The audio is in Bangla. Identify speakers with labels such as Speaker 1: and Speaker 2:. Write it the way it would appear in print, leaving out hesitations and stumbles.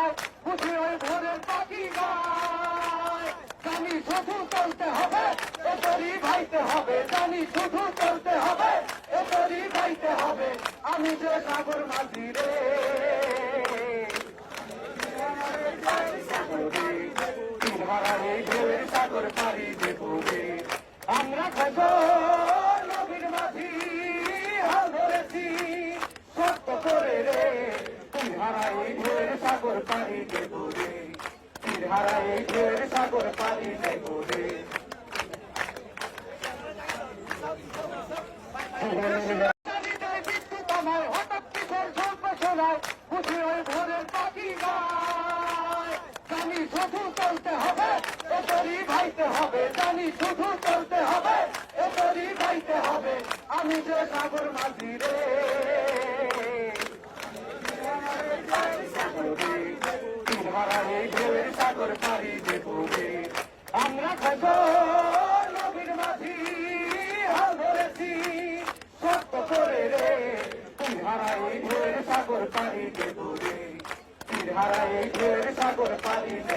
Speaker 1: শোনায়, খুশি ওই ভোরের পাখি গায়। জানি শুধু চলতে হবে, এ তরি ভাইতে হবে, জানি শুধু চলতে হবে, এ তরি ভাইতে হবে। আমি যে সাগর মাঝি রে, এই ঢেউয়ের সাগর পাড়ি দেবো রে। আমরা কত নবীর মাঝি হাল ধরেছি সত্য করে রে, তিনহারা এই ঢেউয়ের সাগর পাড়ি দেবো রে, তিনহারা এই ঢেউয়ের সাগর পাড়ি দেবো রে। বিদ্যুৎ আমায় হঠাৎ কিশোর স্বল্প শোনায়, খুশি ওই ভোরের পাখি গায়। জানি শুধু চলতে হবে, এ তরি ভাইতে হবে, জানি শুধু চলতে হবে, এ তরি ভাইতে হবে। আমি যে সাগর মাঝি রে, তিনহারা এই ঢেউয়ের সাগর পাড়ি দেবো রে। আমরা কত নবীর মাঝি হাল ধরেছি সত্য করে রে, তিনহারা এই ঢেউয়ের সাগর পাড়ি দেবো রে, তিনহারা এই ঢেউয়ের সাগর পাড়ি দেবো।